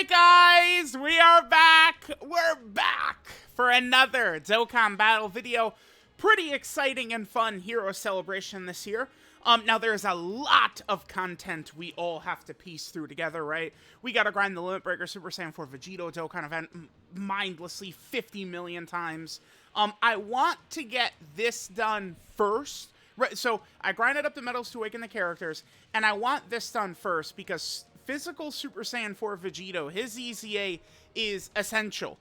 Alright guys, we are back! We're back for another Dokkan battle video. Pretty exciting and fun hero celebration this year. Now there's a lot of content we all have to piece through together, right? We gotta grind the Limit Breaker Super Saiyan 4 Vegito Dokkan event mindlessly 50 million times. I want to get this done first. Right, so I grinded up the medals to awaken the characters, and I want this done first because physical Super Saiyan 4 Vegito, his EZA is essential.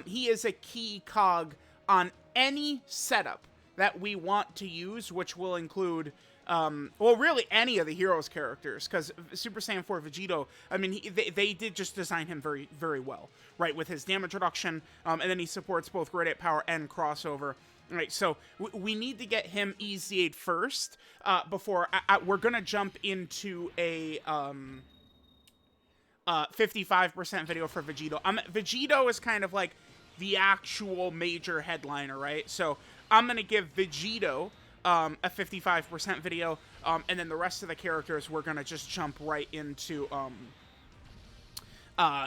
He is a key cog on any setup that we want to use, which will include, well, really any of the heroes' characters, because Super Saiyan 4 Vegito, I mean, they did just design him very, very well, right, with his damage reduction, and then he supports both Grade 8 power and crossover. Right, so we need to get him EZA'd first before we're going to jump into a 55% video for Vegito. Vegito is kind of like the actual major headliner, right? So I'm going to give Vegito a 55% video, and then the rest of the characters we're going to just jump right into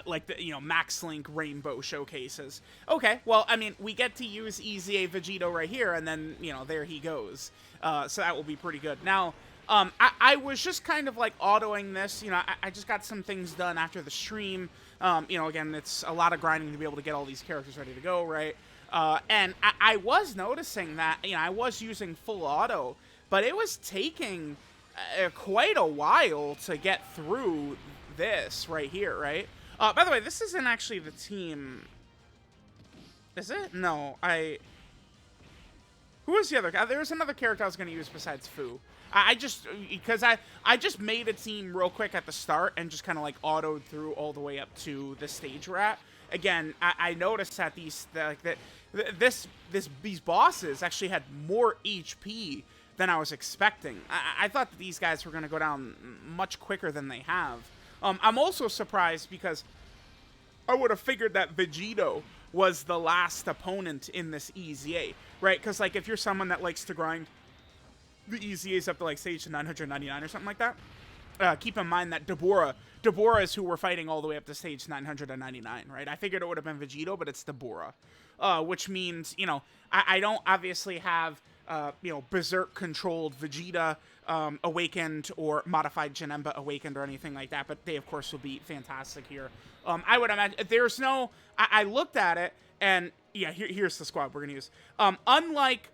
like the, Max Link Rainbow showcases. Okay, well, I mean, we get to use EZA Vegito right here, and then, there he goes. So that will be pretty good. Now, I was just kind of like autoing this, I just got some things done after the stream. Again, it's a lot of grinding to be able to get all these characters ready to go, right? And I was noticing that, I was using full auto, but it was taking quite a while to get through this right here, right? By the way, this isn't actually the team. Is it? No, who was the other guy? There was another character I was going to use besides Fu. Because I just made a team real quick at the start and just kind of like autoed through all the way up to the stage we're at. Again, I noticed that these bosses actually had more HP than I was expecting. I thought that these guys were going to go down much quicker than they have. I'm also surprised because I would have figured that Vegito was the last opponent in this EZA, right? Because, like, if you're someone that likes to grind the EZAs up to, like, stage 999 or something like that, keep in mind that Deborah is who we're fighting all the way up to stage 999, right? I figured it would have been Vegito, but it's Deborah, which means, I don't obviously have, Berserk-controlled Vegeta awakened or modified Janemba awakened or anything like that, but they, of course, will be fantastic here. I would imagine there's no... I looked at it, and, yeah, here's the squad we're going to use. Unlike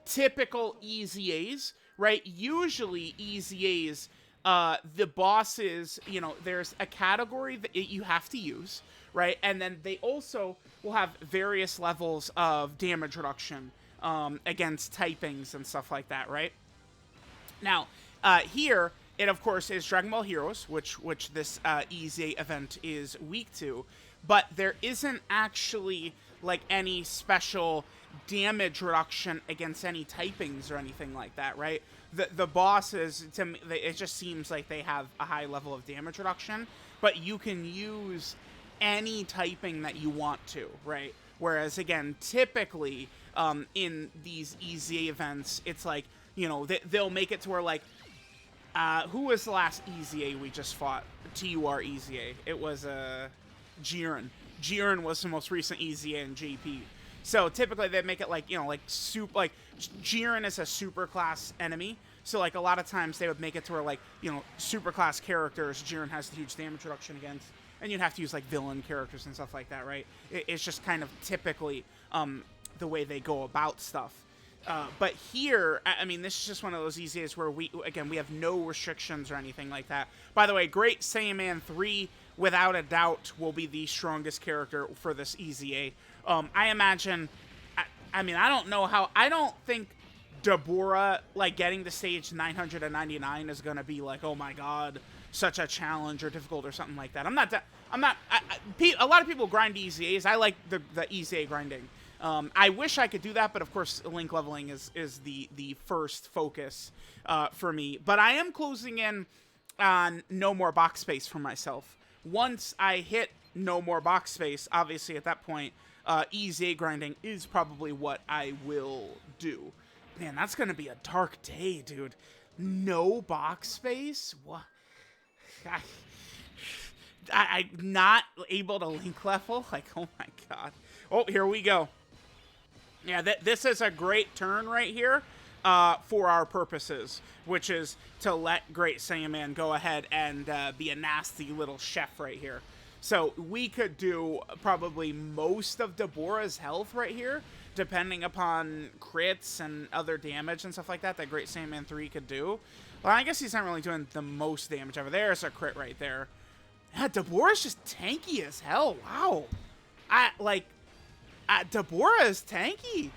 typical EZAs, right, usually EZAs, the bosses, there's a category that you have to use, right, and then they also will have various levels of damage reduction against typings and stuff like that, right? Now, here, it of course is Dragon Ball Heroes, which this EZA event is weak to, but there isn't actually, like, any special damage reduction against any typings or anything like that, right? The bosses, to me, it just seems like they have a high level of damage reduction, but you can use any typing that you want to, right? Whereas, again, typically, in these EZA events, it's like, they'll make it to where, like, who was the last EZA we just fought? TUR EZA. It was, Jiren. Jiren was the most recent EZA in JP. So, typically, they make it, like, Jiren is a super class enemy. So, like, a lot of times they would make it to where, like, super class characters, Jiren has the huge damage reduction against. And you'd have to use, like, villain characters and stuff like that, right? It's just kind of typically the way they go about stuff. But here, I mean, this is just one of those EZAs where we have no restrictions or anything like that. By the way, Great Saiyaman 3, without a doubt, will be the strongest character for this EZA. I imagine, I mean, I don't know how, I don't think Deborah, like, getting to stage 999 is going to be like, oh my god, such a challenge or difficult or something like that. A lot of people grind EZAs. I like the EZA grinding. I wish I could do that, but of course, link leveling is the first focus for me. But I am closing in on no more box space for myself. Once I hit no more box space, obviously at that point, EZA grinding is probably what I will do. Man, that's going to be a dark day, dude. No box space? What? I'm not able to link level. Like, oh my god. Oh, here we go. Yeah, this is a great turn right here for our purposes, which is to let Great Saiyaman go ahead and be a nasty little chef right here. So we could do probably most of Deborah's health right here, depending upon crits and other damage and stuff like that that Great Saiyaman 3 could do. Well, I guess he's not really doing the most damage over there. There's a crit right there. Yeah, Deborah's just tanky as hell. Wow. Deborah is tanky.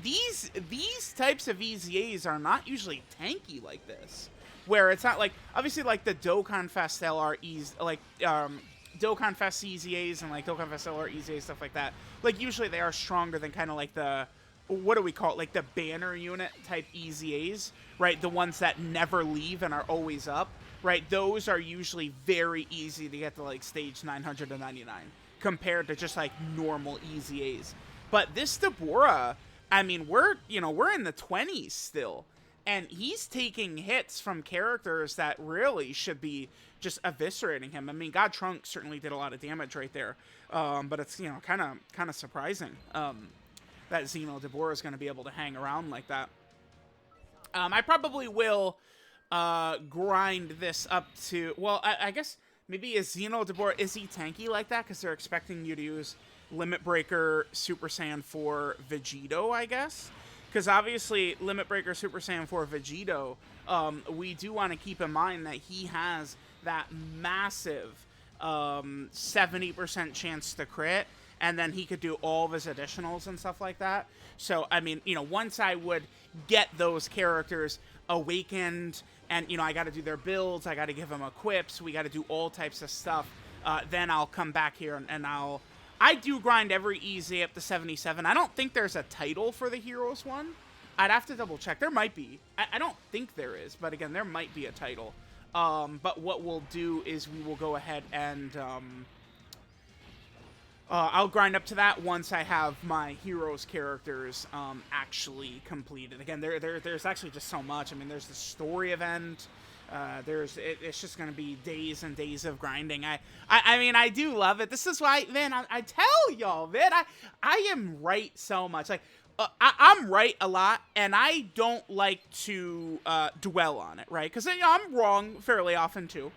These types of EZAs are not usually tanky like this. Where it's not like, obviously like the Dokkan Fest LREs, like, Dokkan Fest EZAs and like Dokkan Fest LR EZAs, stuff like that. Like usually they are stronger than kind of like the, what do we call it? Like the banner unit type EZAs, right? The ones that never leave and are always up, right? Those are usually very easy to get to like stage 999 compared to just like normal EZAs. But this Deborah, I mean, we're in the 20s still. And he's taking hits from characters that really should be just eviscerating him. I mean, God Trunk certainly did a lot of damage right there. But it's, kind of surprising that Xeno Deborah is going to be able to hang around like that. I probably will grind this up to... Well, I guess maybe is Xeno Deborah... Is he tanky like that? Because they're expecting you to use Limit Breaker Super Saiyan 4 Vegito, I guess. Because obviously, Limit Breaker Super Saiyan 4 Vegito, we do want to keep in mind that he has that massive 70% chance to crit, and then he could do all of his additionals and stuff like that. So, I mean, once I would get those characters awakened, and, I got to do their builds, I got to give them equips, we got to do all types of stuff, then I'll come back here and I do grind every EZ up to 77. I don't think there's a title for the Heroes one. I'd have to double check. There might be. I don't think there is, but again, there might be a title. But what we'll do is we will go ahead and I'll grind up to that once I have my Heroes characters actually completed. Again, there's actually just so much. I mean, there's the story event. It's just gonna be days and days of grinding. I mean, I do love it. This is why, man, I tell y'all, man, I am right so much. Like, I'm right a lot, and I don't like to dwell on it, right? Because I'm wrong fairly often too.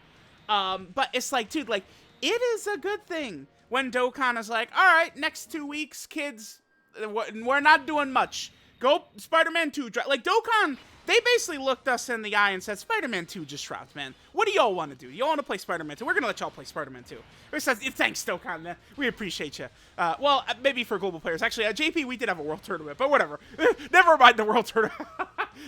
But it's like, dude, like, it is a good thing when Dokkan is like, all right, next 2 weeks, kids, we're not doing much. Go Spider-Man 2. Like, Dokkan, they basically looked us in the eye and said, Spider-Man 2 just dropped, man. What do y'all want to do? Y'all want to play Spider-Man 2? We're going to let y'all play Spider-Man 2. We said, thanks, Dokkan, man. We appreciate you. Well, maybe for global players. Actually, JP, we did have a world tournament, but whatever. Never mind the world tournament.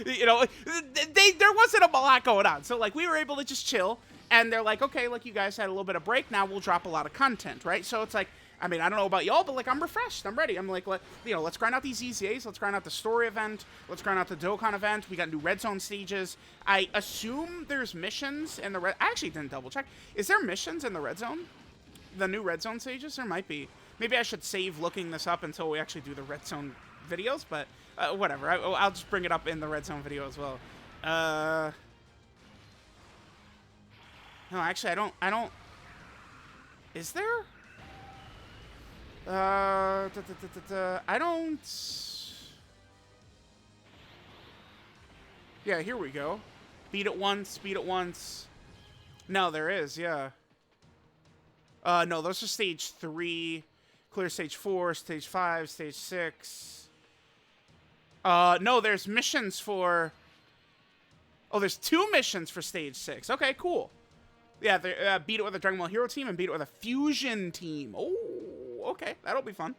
There wasn't a lot going on. So, like, we were able to just chill. And they're like, okay, like, you guys had a little bit of break. Now we'll drop a lot of content, right? So it's like, I mean, I don't know about y'all, but, like, I'm refreshed. I'm ready. I'm like, let's grind out these EZAs. Let's grind out the story event. Let's grind out the Dokkan event. We got new red zone stages. I assume there's missions in the red... I actually didn't double check. Is there missions in the red zone? The new red zone stages? There might be. Maybe I should save looking this up until we actually do the red zone videos, but whatever. I'll just bring it up in the red zone video as well. No, actually, I don't... Is there... I don't... Yeah, here we go. Beat it once, beat it once. No, there is, yeah. No, those are stage 3. Clear stage 4, stage 5, stage 6. No, there's missions for... Oh, there's 2 missions for stage 6. Okay, cool. Yeah, beat it with a Dragon Ball Hero team and beat it with a Fusion team. Oh, okay. That'll be fun.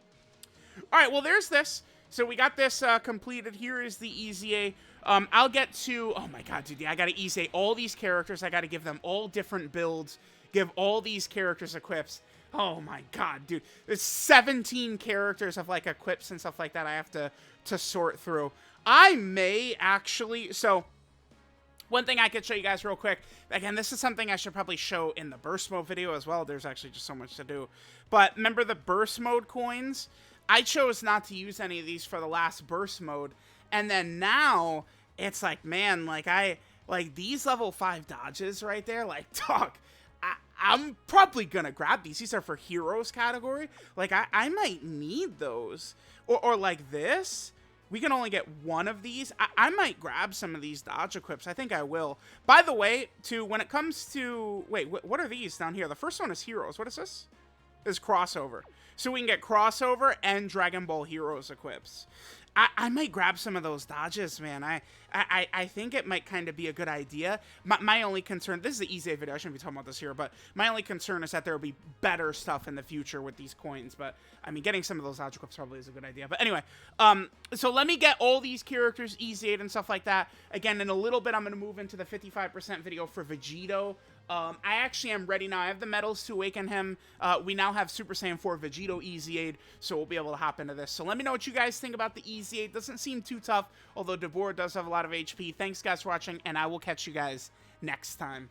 All right, well, there's this. So we got this completed. Here is the EZA. I'll get to... Oh, my God, dude. Yeah, I got to EZA all these characters. I got to give them all different builds. Give all these characters equips. Oh, my God, dude. There's 17 characters of, like, equips and stuff like that I have to sort through. I may actually... So... One thing I could show you guys real quick. Again, this is something I should probably show in the burst mode video as well. There's actually just so much to do. But remember the burst mode coins? I chose not to use any of these for the last burst mode. And then now, it's like, man, like these level 5 dodges right there, like, dog, I'm probably gonna grab these. These are for heroes category. Like, I might need those. Or like this. We can only get one of these. I might grab some of these dodge equips. I think I will. By the way, too, when it comes to... Wait, what are these down here? The first one is heroes. What is this? This is crossover. So we can get crossover and Dragon Ball Heroes equips. I might grab some of those dodges, man. I think it might kind of be a good idea. My only concern, this is the EZA video, I shouldn't be talking about this here, but my only concern is that there will be better stuff in the future with these coins. But, I mean, getting some of those dodge equips probably is a good idea. But anyway, so let me get all these characters, EZA'd and stuff like that. Again, in a little bit, I'm going to move into the 55% video for Vegito. I actually am ready now. I have the medals to awaken him. We now have Super Saiyan 4 Vegito EZA'd, so we'll be able to hop into this. So let me know what you guys think about the EZA. It doesn't seem too tough, although Devore does have a lot of HP. Thanks, guys, for watching, and I will catch you guys next time.